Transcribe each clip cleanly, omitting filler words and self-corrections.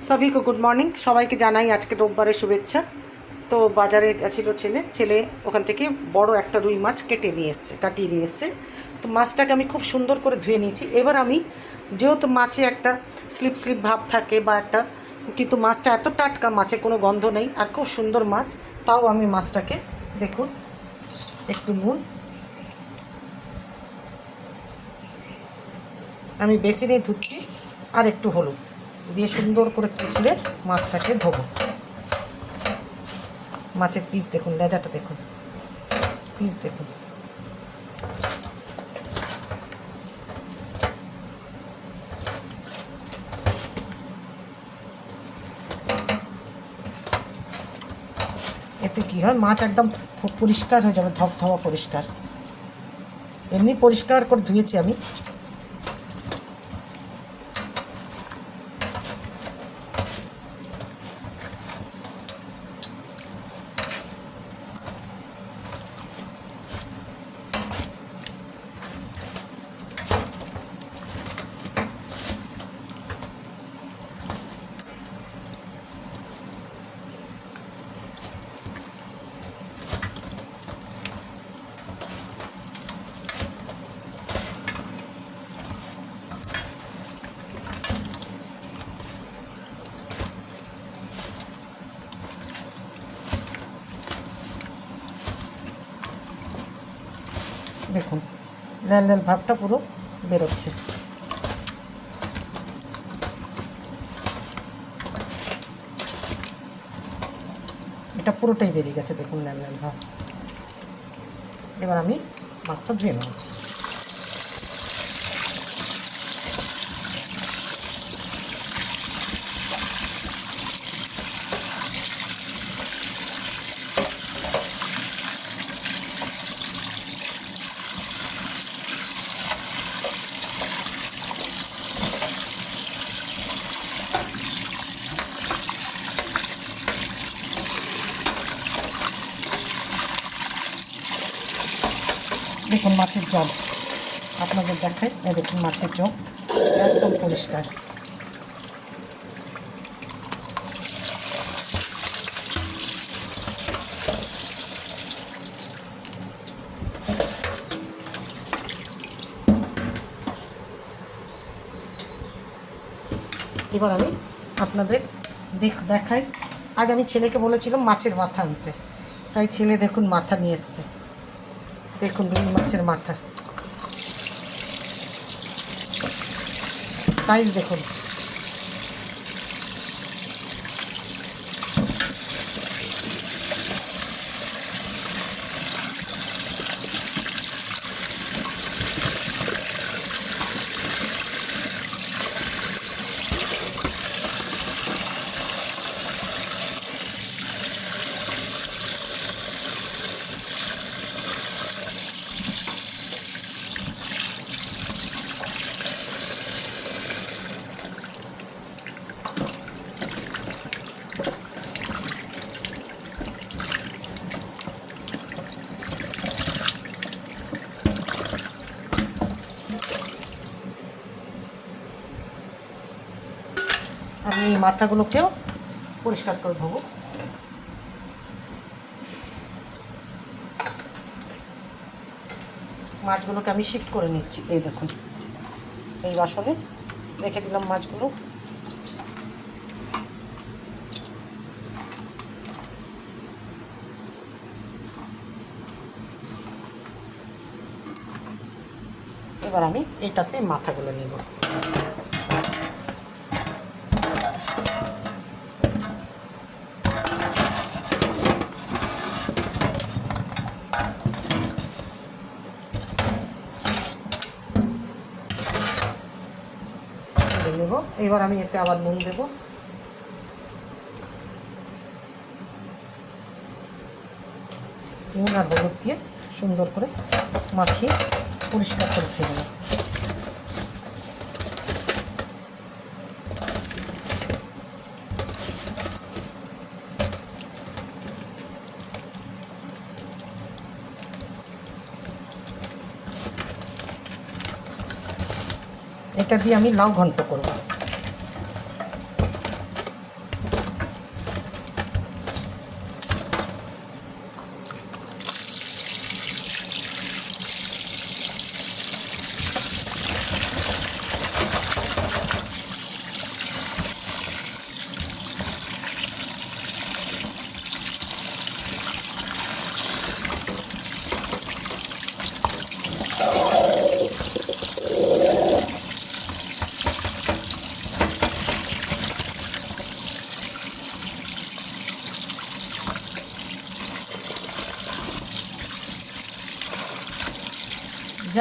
सभी को good morning সবাইকে জানাই আজকে রোববারের শুভেচ্ছা। তো বাজারে গেছিল ছেলে ওখান থেকে বড় একটা রুই মাছ কাটিয়ে নিয়ে এসছে। তো মাছটাকে আমি খুব সুন্দর করে ধুয়ে নিয়েছি। এবার আমি যেহেতু মাছে একটা স্লিপ ভাব থাকে বা একটা, কিন্তু মাছটা এত টাটকা, মাছে কোনো গন্ধ নেই আর খুব সুন্দর মাছ। তাও আমি মাছটাকে দেখুন একটু নুন, আমি বেসিনে ধুচ্ছি, আর একটু হলুদ দিয়ে সুন্দর করে কুচলে মাছটাকে ধোবো। মাছের পিস দেখুন, লেজাটা দেখুন, পিস দেখুন। এতে কী হয়, মাছ একদম খুব পরিষ্কার হয়ে যাবে, ধবধবা পরিষ্কার। এমনি পরিষ্কার করে ধুয়েছি আমি। দেখুন লাল লাল ভাবটা পুরো বেরোচ্ছে। এটা পুরোটাই বেরিয়ে গেছে, দেখুন লাল লাল ভাব। এবার আমি মাছটা ধুয়ে নেব। দেখুন মাছের জল আপনাদের দেখাই, দেখুন মাছের জল একদম পরিষ্কার। এবার আমি আপনাদের দেখাই। আজ আমি ছেলেকে বলেছিলাম মাছের মাথা আনতে, তাই ছেলে দেখুন মাথা নিয়ে এসছে। দেখুন রুই মাছের মাথা সাইজ দেখুন। আমি এই মাথাগুলোকেও পরিষ্কার করে ধোবো। মাছগুলোকে আমি শিফট করে নিচ্ছি। এই দেখুন এই বাসনে রেখে দিলাম মাছগুলো। এবার আমি এইটাতে মাথাগুলো নিব। নেব। এবার আমি এতে আবার নুন দেব। নুন আর হলুদ দিয়ে সুন্দর করে মাখিয়ে পরিষ্কার করে খেয়ে নেব। এটা দিয়ে আমি লাউ ঘন্ট করব।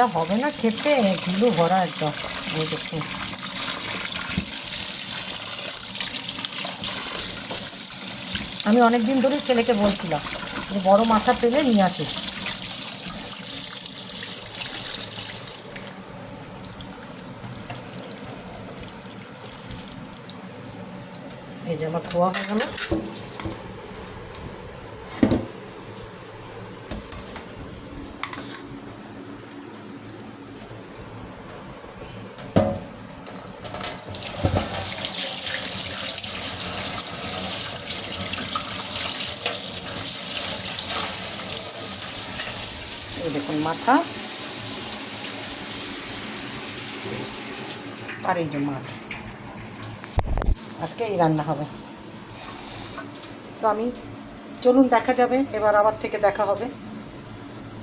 যা হবে না খেতে, ধুলো ভরা একদম। এই দেখুন, আমি অনেক দিন ধরেই ছেলেকে বলছিলাম যে বড় মাথা পেলে নিয়ে আসিস। এই যে আমার ধোয়া হয়ে গেল। এই দেখুন মাথা আর এই যে মাছ, আজকে এই রান্না হবে। তো আমি চলুন দেখা যাবে, এবার আবার থেকে দেখা হবে।